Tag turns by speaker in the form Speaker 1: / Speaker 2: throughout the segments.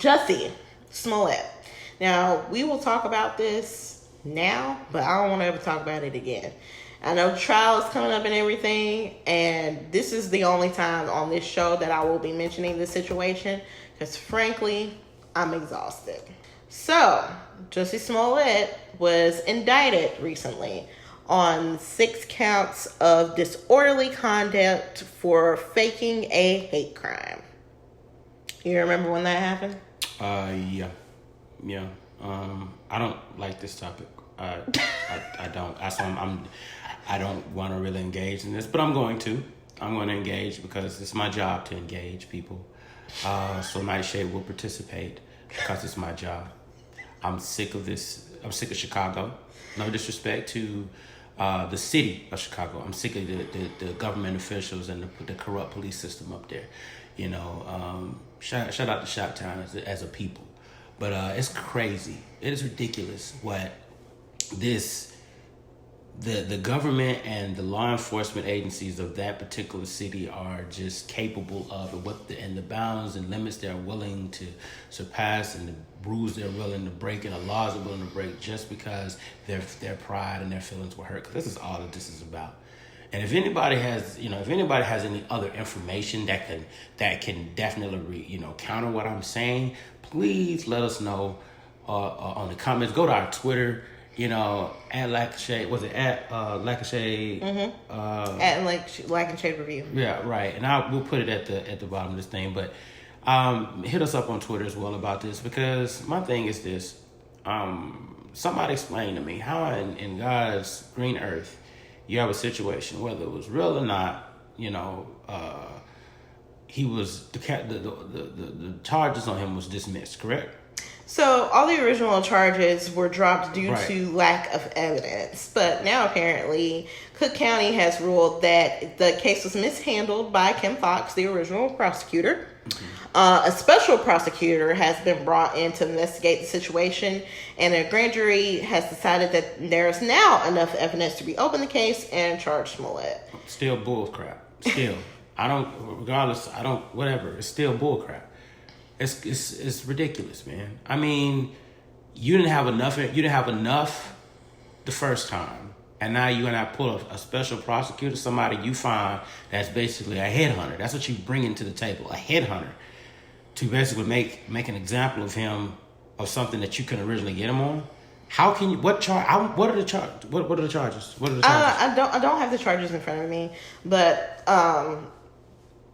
Speaker 1: Jussie Smollett. Now, we will talk about this now, but I don't want to ever talk about it again. I know the trial is coming up and everything, and this is the only time on this show that I will be mentioning this situation, because frankly, I'm exhausted. So, Jussie Smollett was indicted recently on 6 counts of disorderly conduct for faking a hate crime. You remember when that happened?
Speaker 2: Yeah. I don't like this topic. I don't. I don't want to really engage in this, but I'm going to. I'm going to engage because it's my job to engage people. So Nightshade will participate because it's my job. I'm sick of this. I'm sick of Chicago. No disrespect to the city of Chicago. I'm sick of the government officials and the corrupt police system up there. You know, shout out to Chi-Town as a people. But it's crazy. It is ridiculous what the government and the law enforcement agencies of that particular city are just capable of, and the bounds and limits they're willing to surpass, and the rules they're willing to break, and the laws they're willing to break, just because their pride and their feelings were hurt. Because this is all that this is about. And if anybody has any other information that can definitely counter what I'm saying, please let us know on the comments. Go to our Twitter. At Lancashade, was it at Lancashade?
Speaker 1: Mm-hmm. At Lancashade Review.
Speaker 2: Yeah, right. And we'll put it at the bottom of this thing. But hit us up on Twitter as well about this, because my thing is this. Somebody explain to me how in God's green earth you have a situation, whether it was real or not, he was the charges on him was dismissed, correct?
Speaker 1: So all the original charges were dropped due to lack of evidence. But now apparently Cook County has ruled that the case was mishandled by Kim Fox, the original prosecutor. Mm-hmm. A special prosecutor has been brought in to investigate the situation, and a grand jury has decided that there is now enough evidence to reopen the case and charge Smollett.
Speaker 2: Still bull crap. Still. Whatever. It's still bull crap. It's ridiculous, man. I mean, you didn't have enough the first time, and now you're gonna pull a special prosecutor, somebody you find that's basically a headhunter. That's what you bring into the table, a headhunter, to basically make an example of him of something that you couldn't originally get him on. How can you? What are the charges? What are the charges?
Speaker 1: I don't have the charges in front of me, but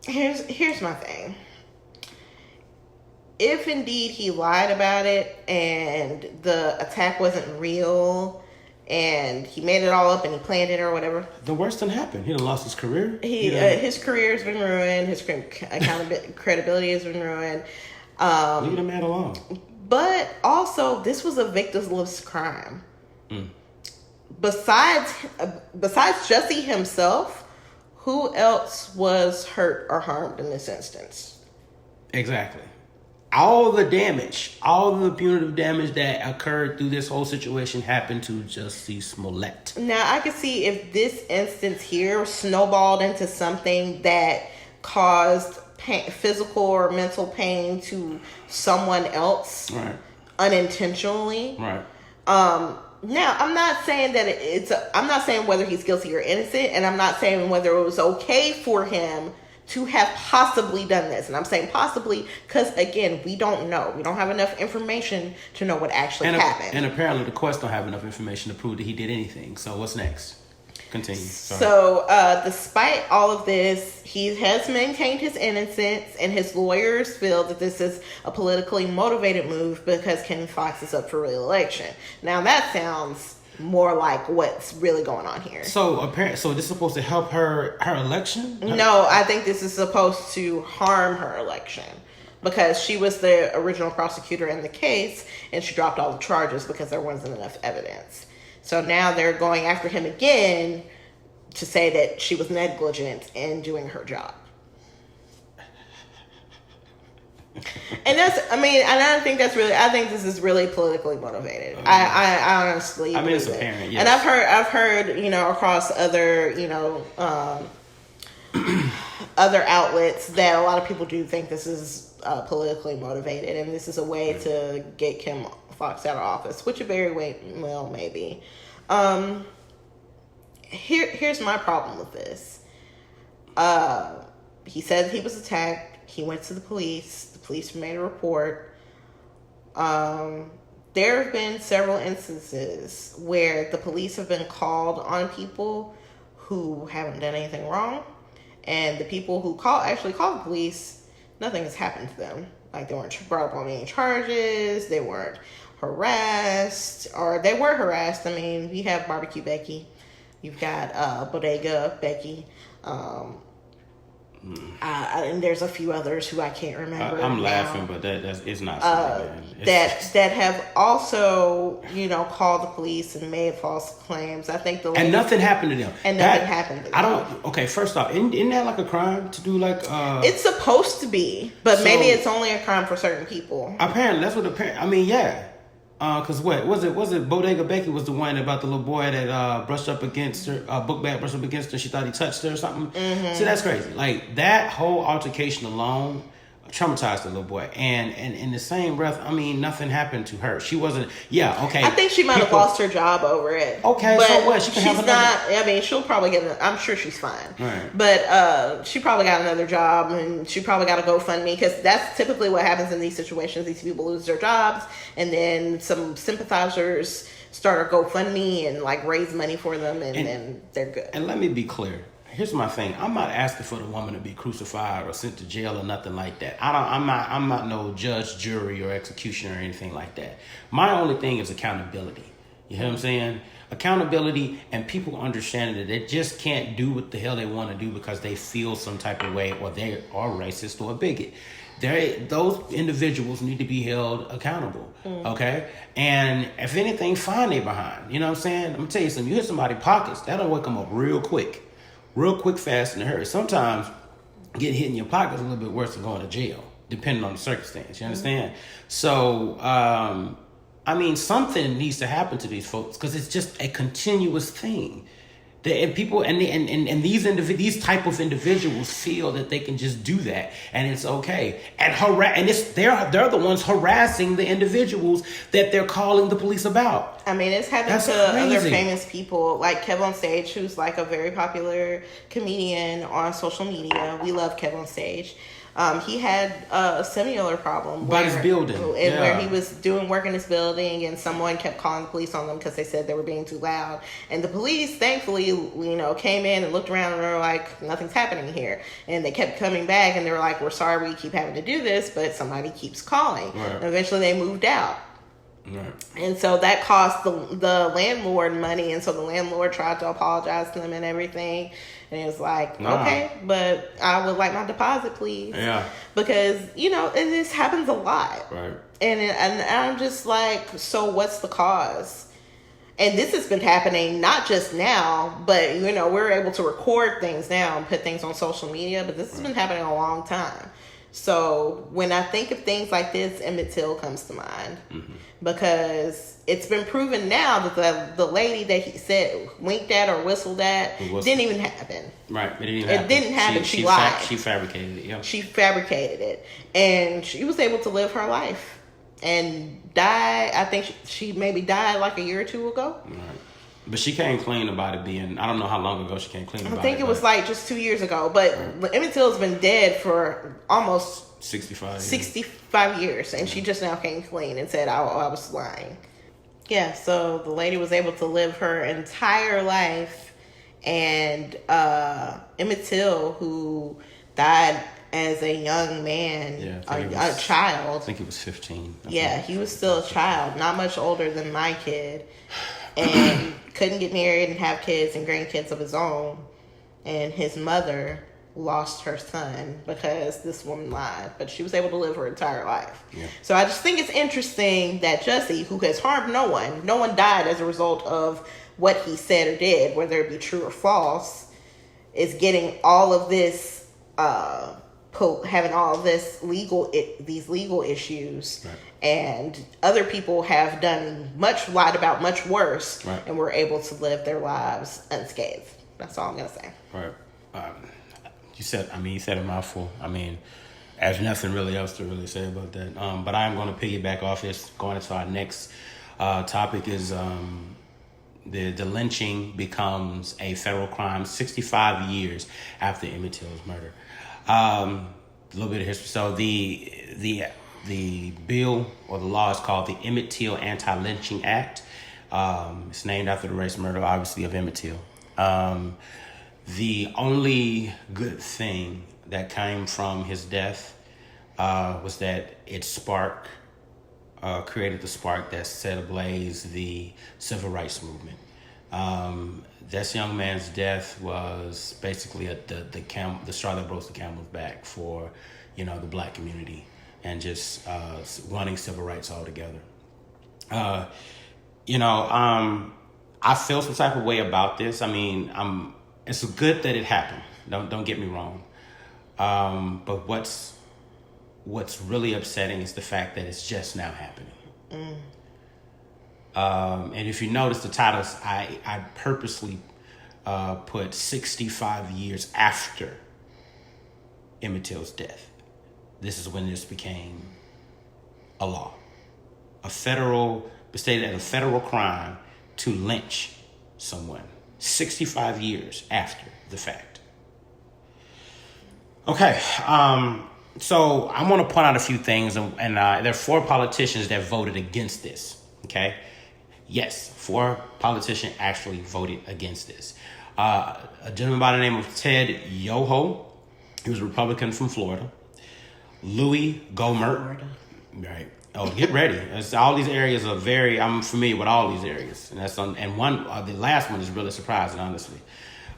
Speaker 1: here's my thing. If indeed he lied about it and the attack wasn't real and he made it all up and he planned it or whatever,
Speaker 2: the worst done happened. He done lost his career.
Speaker 1: His career has been ruined. His credibility has been ruined.
Speaker 2: Leave the man alone.
Speaker 1: But also, this was a victimless crime. Besides Jussie himself, who else was hurt or harmed in this instance?
Speaker 2: Exactly. All the punitive damage that occurred through this whole situation happened to Jussie Smollett.
Speaker 1: Now, I can see if this instance here snowballed into something that caused physical or mental pain to someone else,
Speaker 2: right,
Speaker 1: unintentionally.
Speaker 2: Right.
Speaker 1: Now, I'm not saying that I'm not saying whether he's guilty or innocent, and I'm not saying whether it was okay for him to have possibly done this. And I'm saying possibly because, again, we don't know. We don't have enough information to know what actually happened.
Speaker 2: And apparently the courts don't have enough information to prove that he did anything. So what's next? Continue. Sorry.
Speaker 1: So despite all of this, he has maintained his innocence, and his lawyers feel that this is a politically motivated move because Kim Fox is up for re-election. Now that sounds more like what's really going on here.
Speaker 2: So this is supposed to help her election?
Speaker 1: No, I think this is supposed to harm her election, because she was the original prosecutor in the case and she dropped all the charges because there wasn't enough evidence. So now they're going after him again to say that she was negligent in doing her job. And I think this is really politically motivated. I honestly believe
Speaker 2: it's apparent, yes.
Speaker 1: And I've heard, across other, other outlets that a lot of people do think this is politically motivated, and this is a way to get Kim Foxx out of office, which it very well may be. Here's my problem with this. He said he was attacked. He went to the police. The police made a report. There have been several instances where the police have been called on people who haven't done anything wrong, and the people who actually called the police, nothing has happened to them. Like, they weren't brought up on any charges, they weren't harassed, or they were harassed. I mean, you have Barbecue Becky, you've got Bodega Becky, and there's a few others who I can't remember.
Speaker 2: I'm laughing, but it's not funny, man.
Speaker 1: That have also, called the police and made false claims. I think
Speaker 2: and nothing happened to them.
Speaker 1: Okay,
Speaker 2: first off, isn't that like a crime to do like?
Speaker 1: It's supposed to be, but maybe it's only a crime for certain people.
Speaker 2: Apparently, that's what I mean, yeah. Cause what was it? Bodega Becky was the one about the little boy that brushed up against her, book bag brushed up against her. She thought he touched her or something. Mm-hmm. See, that's crazy. Like, that whole altercation alone traumatized the little boy. And in the same breath, I mean, nothing happened to her. She wasn't. Yeah, okay.
Speaker 1: I think she might have lost her job over it.
Speaker 2: Okay, but so what? She can have another.
Speaker 1: I mean, she'll probably get. I'm sure she's fine.
Speaker 2: Right.
Speaker 1: But she probably got another job, and she probably got a GoFundMe, because that's typically what happens in these situations. These people lose their jobs, and then some sympathizers start a GoFundMe and like raise money for them, and then they're good.
Speaker 2: And let me be clear. Here's my thing. I'm not asking for the woman to be crucified or sent to jail or nothing like that. I'm not no judge, jury, or executioner or anything like that. My only thing is accountability. You hear what I'm saying? Accountability, and people understanding that they just can't do what the hell they want to do because they feel some type of way, or they are racist or a bigot. Those individuals need to be held accountable, okay? And if anything, find they behind. You know what I'm saying? I'm going to tell you something. You hit somebody's pockets, that'll wake them up real quick, fast, in a hurry. Sometimes getting hit in your pocket is a little bit worse than going to jail, depending on the circumstance. You understand? So, I mean, something needs to happen to these folks, because it's just a continuous thing. And people and these type of individuals feel that they can just do that and it's okay, and they're the ones harassing the individuals that they're calling the police about.
Speaker 1: I mean, it's happened to other famous people, like Kev on Stage, who's like a very popular comedian on social media. We love Kev on Stage. He had a similar problem
Speaker 2: about his building,
Speaker 1: where he was doing work in his building, and someone kept calling the police on them because they said they were being too loud. And the police, thankfully, came in and looked around, and they were like, "Nothing's happening here." And they kept coming back, and they were like, "We're sorry, we keep having to do this, but somebody keeps calling." Right. And eventually, they moved out. Right. And so that cost the landlord money, and so the landlord tried to apologize to them and everything. And it was like, okay, but I would like my deposit, please.
Speaker 2: Yeah.
Speaker 1: Because, and this happens a lot.
Speaker 2: Right.
Speaker 1: And I'm just like, so what's the cause? And this has been happening not just now, but, we're able to record things now and put things on social media, but this has been happening a long time. So when I think of things like this, Emmitt Till comes to mind. Mm-hmm. Because it's been proven now that the lady that he said winked at or whistled at didn't even happen.
Speaker 2: Right.
Speaker 1: It didn't happen. She lied.
Speaker 2: She fabricated it. Yeah.
Speaker 1: She fabricated it. And she was able to live her life and die. I think she maybe died like a year or two ago.
Speaker 2: Right. But she came clean about it being, I don't know how long ago she came clean about it.
Speaker 1: I think it was like just 2 years ago. But Emmitt Till's been dead for almost 65 years. And she just now came clean and said, I was lying. Yeah, so the lady was able to live her entire life. And Emmitt Till, who died as a young man, a child.
Speaker 2: I think he was 15.
Speaker 1: He was still a child, not much older than my kid. And couldn't get married and have kids and grandkids of his own. And his mother lost her son because this woman lied. But she was able to live her entire life. Yeah. So I just think it's interesting that Jussie, who has harmed no one died as a result of what he said or did, whether it be true or false, is getting all of this, having all of this these legal issues. Right. And other people have lied about much worse, right, and were able to live their lives unscathed. That's all I'm going to say.
Speaker 2: Right. You said a mouthful. I mean, There's nothing really else to really say about that. But I am going to piggyback off this. Going into our next topic is the lynching becomes a federal crime 65 years after Emmitt Till's murder. A little bit of history. So the bill or the law is called the Emmitt Till Anti-Lynching Act. It's named after the race murder, obviously, of Emmitt Till. The only good thing that came from his death was that it created the spark that set ablaze the civil rights movement. This young man's death was basically the straw that broke the camel's back for, the black community and just running civil rights altogether. I feel some type of way about this. I mean, it's good that it happened. Don't get me wrong. But what's really upsetting is the fact that it's just now happening. And if you notice the titles, I purposely put 65 years after Emmitt Till's death. This is when this became a law. Stated as a federal crime to lynch someone 65 years after the fact. Okay, so I'm going to point out a few things, and there are 4 politicians that voted against this, okay? Yes, 4 politicians actually voted against this. A gentleman by the name of Ted Yoho, he was a Republican from Florida. Louis Gohmert, right? Oh, get ready! All these areas are I'm familiar with all these areas, and the last one is really surprising, honestly.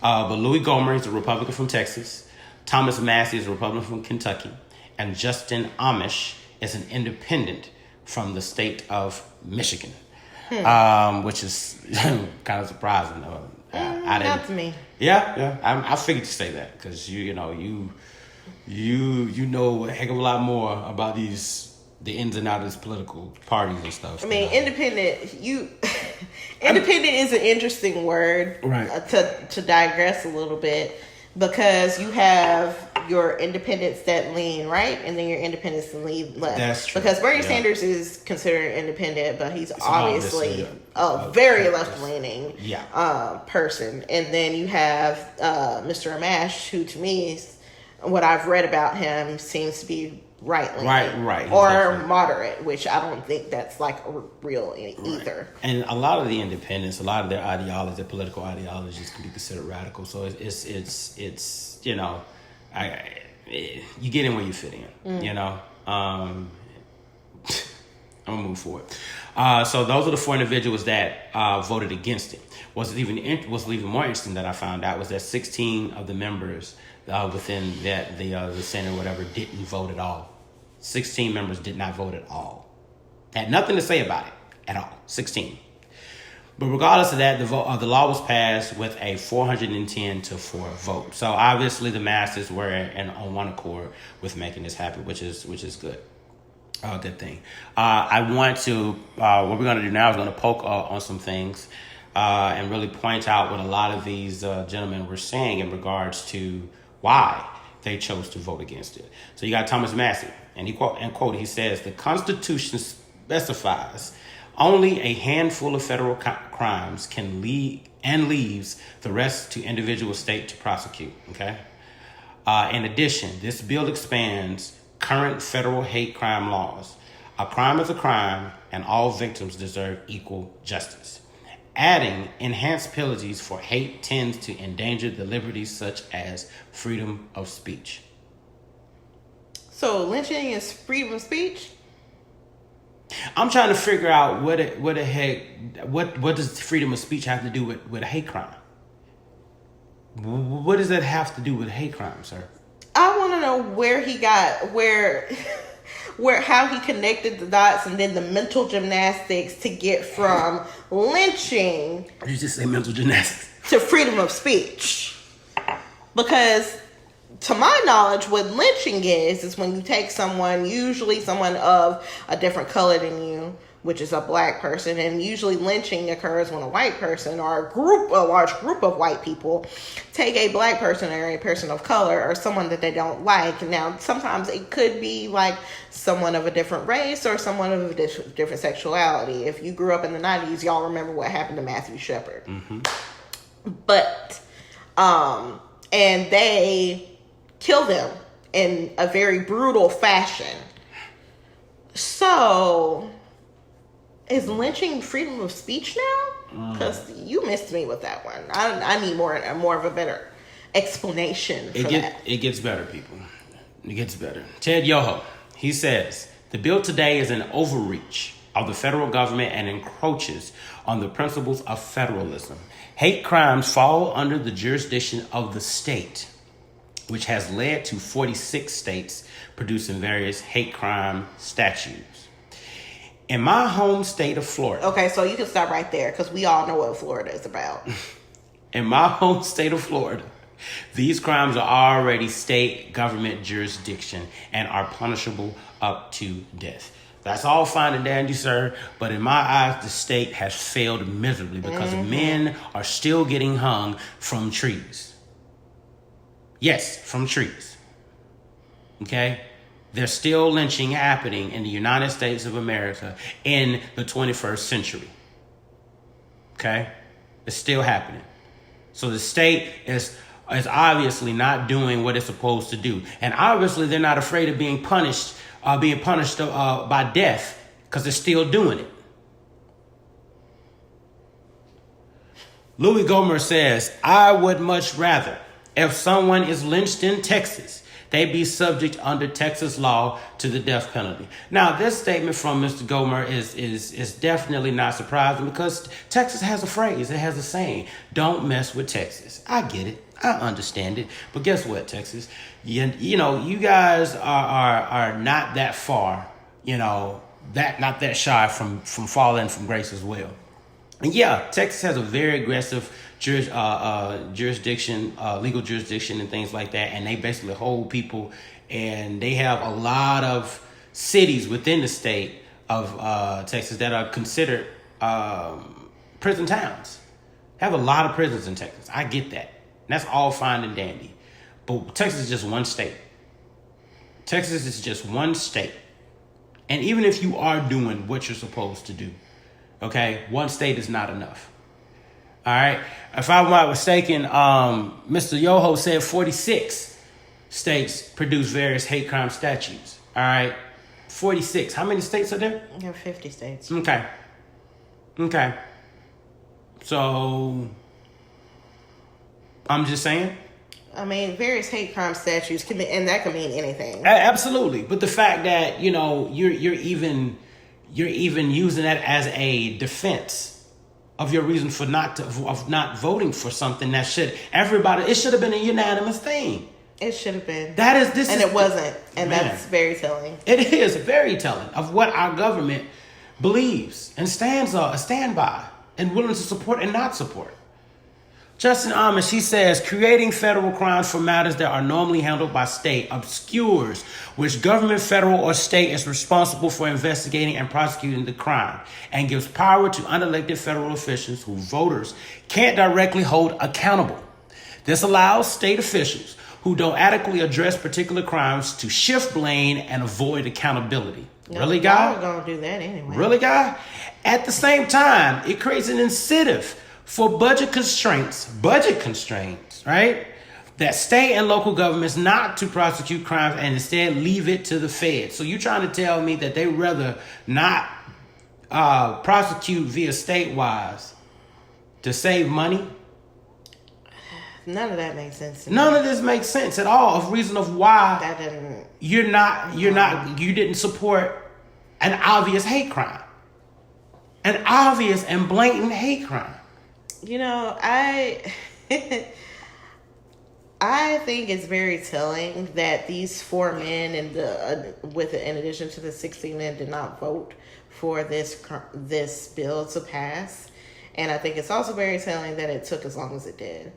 Speaker 2: But Louis Gohmert is a Republican from Texas. Thomas Massie is a Republican from Kentucky, and Justin Amish is an independent from the state of Michigan, which is kind of surprising.
Speaker 1: Not to me.
Speaker 2: Yeah. I figured to say that because you know a heck of a lot more about the ins and outs of these political parties and stuff.
Speaker 1: I mean, independent is an interesting word,
Speaker 2: right?
Speaker 1: To digress a little bit, because you have your independents that lean right, and then your independents that lean left. That's true. Because Bernie Sanders is considered independent, but he's obviously a very left-leaning person. And then you have Mr. Amash, who to me, what I've read about him, seems to be right-leaning. Right. Or definitely moderate, which I don't think that's like real either.
Speaker 2: And a lot of the independents, a lot of their ideology, their political ideologies can be considered radical. So it's you get in where you fit in, I'm gonna move forward. So those are the 4 individuals that voted against it. What's even more interesting that I found out was that 16 of the members within the Senate or whatever didn't vote at all. 16 members did not vote at all. Had nothing to say about it at all. 16. But regardless of that, the law was passed with a 410-4 vote. So obviously the masses were on one accord with making this happen, which is good. Good thing. I want to, what we're going to do now is going to poke on some things and really point out what a lot of these gentlemen were saying in regards to why they chose to vote against it. So you got Thomas Massie, and he says, the Constitution specifies only a handful of federal crimes can leaves the rest to individual state to prosecute. Okay. In addition, this bill expands current federal hate crime laws. A crime is a crime, and all victims deserve equal justice. Adding enhanced penalties for hate tends to endanger the liberties such as freedom of speech.
Speaker 1: So lynching is freedom of speech?
Speaker 2: I'm trying to figure out what does freedom of speech have to do with a hate crime? What does that have to do with a hate crime, sir?
Speaker 1: I want to know how he connected the dots and then the mental gymnastics to get from lynching.
Speaker 2: You just say mental gymnastics
Speaker 1: to freedom of speech. Because to my knowledge, what lynching is when you take someone, usually someone of a different color than you, which is a black person, and usually lynching occurs when a white person or a large group of white people take a black person or a person of color or someone that they don't like. Now, sometimes it could be like someone of a different race or someone of a different sexuality. If you grew up in the 90s, y'all remember what happened to Matthew Shepard. But, and they kill them in a very brutal fashion. So, is lynching freedom of speech now? Because you missed me with that one. I need more of a better explanation for that.
Speaker 2: It gets better, people. It gets better. Ted Yoho, he says, the bill today is an overreach of the federal government and encroaches on the principles of federalism. Hate crimes fall under the jurisdiction of the state, which has led to 46 states producing various hate crime statutes. In my home state of Florida.
Speaker 1: Okay, so you can stop right there because we all know what Florida is about.
Speaker 2: In my home state of Florida, these crimes are already state government jurisdiction and are punishable up to death. That's all fine and dandy, sir. But in my eyes, the state has failed miserably because men are still getting hung from trees. Yes, from trees. Okay? There's still lynching happening in the United States of America in the 21st century. Okay? It's still happening. So the state is obviously not doing what it's supposed to do. And obviously they're not afraid of being punished by death because they're still doing it. Louis Gomer says, I would much rather, if someone is lynched in Texas, they be subject under Texas law to the death penalty. Now, this statement from Mr. Gomer is definitely not surprising because Texas has a phrase, it has a saying, don't mess with Texas. I get it. I understand it. But guess what, Texas? You know, you guys are not that far, not that shy from falling from grace as well. And yeah, Texas has a very aggressive jurisdiction, legal jurisdiction and things like that. And they basically hold people, and they have a lot of cities within the state of Texas that are considered prison towns. They have a lot of prisons in Texas. I get that. And that's all fine and dandy. But Texas is just one state. Texas is just one state. And even if you are doing what you're supposed to do, okay, one state is not enough. All right. If I'm not mistaken, Mr. Yoho said 46 states produce various hate crime statutes. All right. 46. How many states are there?
Speaker 1: There are 50 states.
Speaker 2: Okay. So, I'm just saying.
Speaker 1: I mean, various hate crime statutes can be, and that can mean anything.
Speaker 2: Absolutely. But the fact that, you're even using that as a defense of your reason for not voting for something that it should have been a unanimous thing.
Speaker 1: It should have been.
Speaker 2: It
Speaker 1: wasn't. And man, that's very telling.
Speaker 2: It is very telling of what our government believes and stand by and willing to support and not support. Justin Amish, he says, creating federal crimes for matters that are normally handled by state obscures which government, federal, or state is responsible for investigating and prosecuting the crime and gives power to unelected federal officials who voters can't directly hold accountable. This allows state officials who don't adequately address particular crimes to shift blame and avoid accountability. Really, guy?
Speaker 1: We're going to do that anyway.
Speaker 2: Really, guy? At the same time, it creates an incentive for budget constraints, right? That state and local governments not to prosecute crimes and instead leave it to the feds. So you're trying to tell me that they rather not prosecute via statewise to save money?
Speaker 1: None of that makes sense to me.
Speaker 2: None of this makes sense at all of reason of why
Speaker 1: that didn't.
Speaker 2: You didn't support an obvious hate crime. An obvious and blatant hate crime.
Speaker 1: I think it's very telling that these 4 men in addition to the 16 men did not vote for this bill to pass, and I think it's also very telling that it took as long as it did.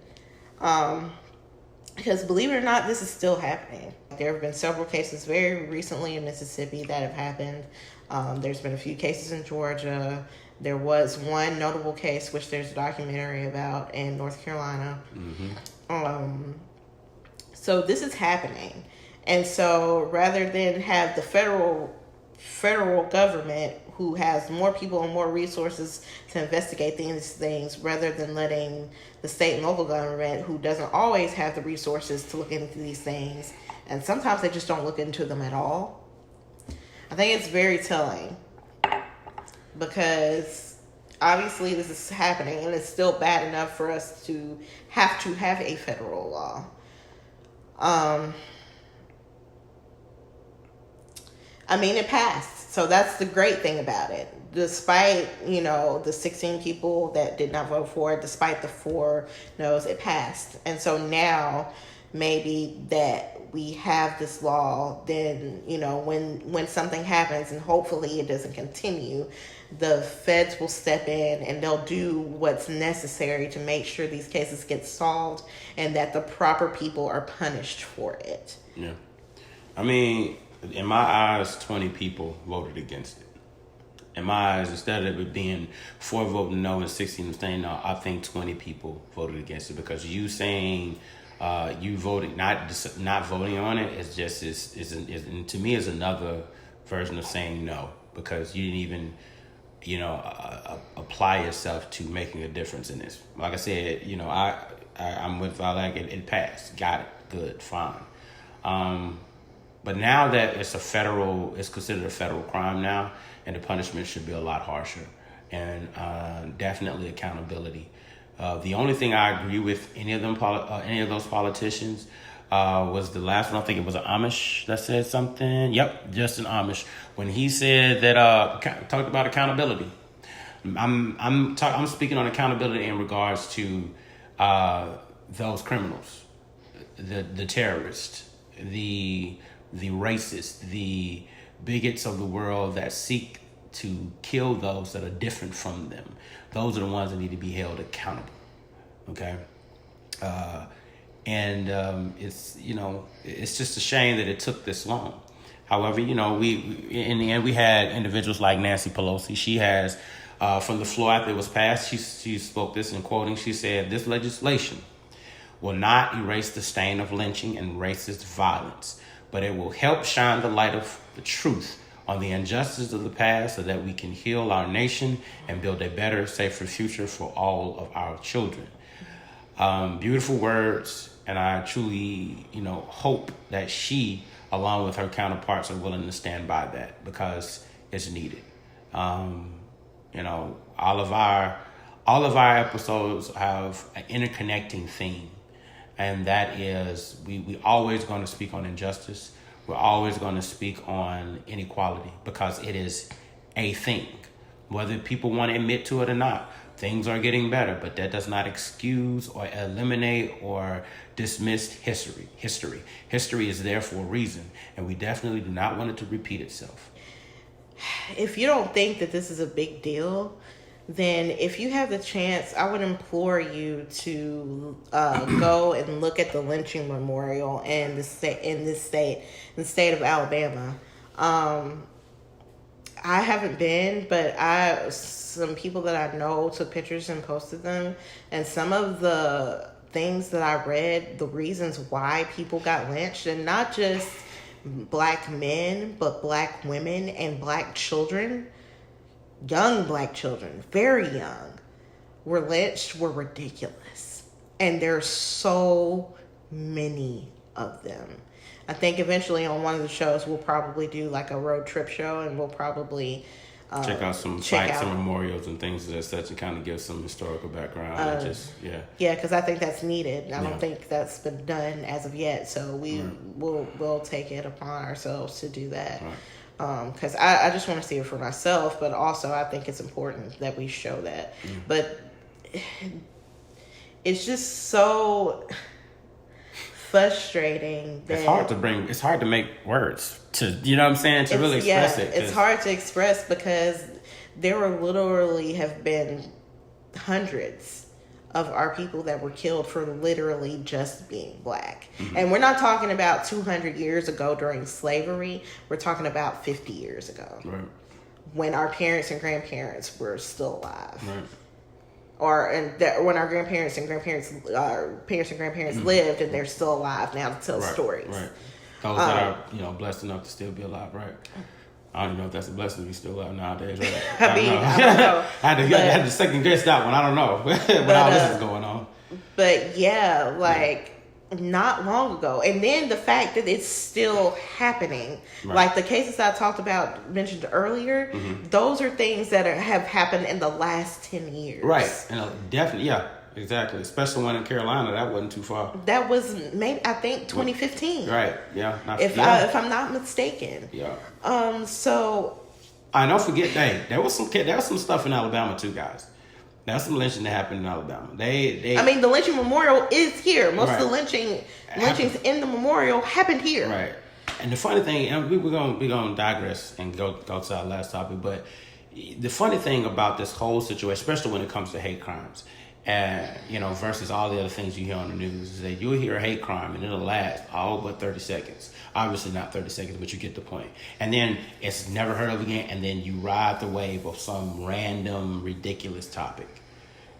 Speaker 1: Because believe it or not, this is still happening. There have been several cases very recently in Mississippi that have happened. There's been a few cases in Georgia. There was one notable case, which there's a documentary about, in North Carolina. So this is happening. And so rather than have the federal government, who has more people and more resources to investigate these things, rather than letting the state and local government, who doesn't always have the resources to look into these things, and sometimes they just don't look into them at all. I think it's very telling, because obviously this is happening, and it's still bad enough for us to have a federal law. I mean, it passed. So that's the great thing about it. Despite, the 16 people that did not vote for it, despite the 4 no's, it passed. And so now, maybe that we have this law, then, when something happens, and hopefully it doesn't continue, the feds will step in and they'll do what's necessary to make sure these cases get solved and that the proper people are punished for it.
Speaker 2: Yeah. I mean, in my eyes, 20 people voted against it. In my eyes, instead of it being 4 voting no and 16 saying no, I think 20 people voted against it, because you saying you voted not voting on it is just to me is another version of saying no, because you didn't even apply yourself to making a difference in this. Like I said, I'm with Valak. It passed, got it, good, fine. But now that it's considered a federal crime now, and the punishment should be a lot harsher, and definitely accountability. The only thing I agree with any of those politicians was the last one. I think it was an Amish that said something. Yep, just an Amish, when he said that talked about accountability. I'm speaking on accountability in regards to those criminals, the terrorists, the racists, the bigots of the world that seek to kill those that are different from them. Those are the ones that need to be held accountable. Okay? It's just a shame that it took this long. However, we in the end, we had individuals like Nancy Pelosi. She has, from the floor after it was passed, she spoke this in quoting. She said, "This legislation will not erase the stain of lynching and racist violence, but it will help shine the light of the truth on the injustices of the past so that we can heal our nation and build a better, safer future for all of our children." Beautiful words, and I truly, hope that she, along with her counterparts, are willing to stand by that, because it's needed. All of our episodes have an interconnecting theme. And that is, we always going to speak on injustice. We're always going to speak on inequality, because it is a thing. Whether people want to admit to it or not, things are getting better, but that does not excuse or eliminate or dismiss history. History is there for a reason, and we definitely do not want it to repeat itself.
Speaker 1: If you don't think that this is a big deal, then if you have the chance, I would implore you to go and look at the lynching memorial in the state of Alabama. I haven't been, but some people that I know took pictures and posted them, and some of the things that I read, the reasons why people got lynched, and not just black men, but black women and black children. Young black children, very young, were lynched, were ridiculous. And there's so many of them. I think eventually on one of the shows we'll probably do like a road trip show, and we'll probably
Speaker 2: check out some sites and memorials and things of that such, and kind of give some historical background.
Speaker 1: Yeah, because I think that's needed. I don't think that's been done as of yet, so we'll take it upon ourselves to do that. Right. Because I just want to see it for myself, but also I think it's important that we show that. But it's just so frustrating that
Speaker 2: it's hard to make words to, you know what I'm saying, to really express it.
Speaker 1: It's hard to express, because there were literally have been hundreds of our people that were killed for literally just being black. Mm-hmm. And we're not talking about 200 years ago during slavery. We're talking about 50 years ago.
Speaker 2: Right.
Speaker 1: when our parents and grandparents were still alive.
Speaker 2: Right.
Speaker 1: When our grandparents and grandparents, parents and grandparents lived and they're still alive now to tell stories.
Speaker 2: Right. Those that are, blessed enough to still be alive, right? I don't even know if that's a blessing to be still alive nowadays, right?
Speaker 1: I don't know.
Speaker 2: I had to second guess that one. I don't know when all this is going on.
Speaker 1: But yeah, not long ago. And then the fact that it's still happening.
Speaker 2: Right.
Speaker 1: Like the cases I talked about, mentioned earlier, those are things that have happened in the last 10 years.
Speaker 2: Right. And definitely, yeah, exactly. Especially one in Carolina, that wasn't too far.
Speaker 1: That was maybe, I think, 2015.
Speaker 2: Right, yeah.
Speaker 1: If I'm not mistaken.
Speaker 2: Yeah.
Speaker 1: So...
Speaker 2: I don't forget, there was some stuff in Alabama too, guys. That's some lynching that happened in Alabama. I
Speaker 1: mean, the lynching memorial is here. Most of the lynchings in the memorial happened here.
Speaker 2: Right. And the funny thing, and we're gonna digress and go to our last topic, but the funny thing about this whole situation, especially when it comes to hate crimes, versus all the other things you hear on the news, is that you'll hear a hate crime and it'll last all but 30 seconds. Obviously not 30 seconds, but you get the point. And then it's never heard of again, and then you ride the wave of some random, ridiculous topic.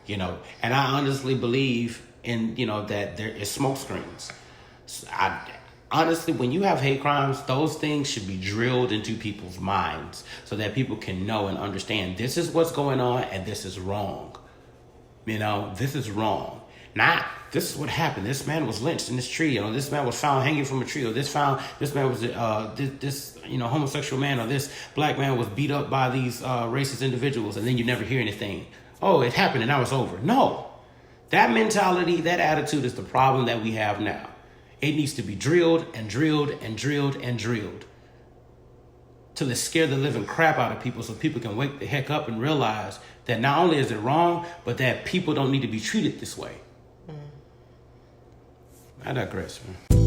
Speaker 2: And I honestly believe in, that there is smoke screens. Honestly, when you have hate crimes, those things should be drilled into people's minds so that people can know and understand this is what's going on and this is wrong. This is wrong. Not, this is what happened. This man was lynched in this tree. This man was found hanging from a tree. Or this man was this homosexual man, or this black man was beat up by these racist individuals, and then you never hear anything. Oh, it happened and now it's over. No, that mentality, that attitude is the problem that we have now. It needs to be drilled and drilled and drilled and drilled till it scare the living crap out of people, so people can wake the heck up and realize that not only is it wrong, but that people don't need to be treated this way. I digress, man.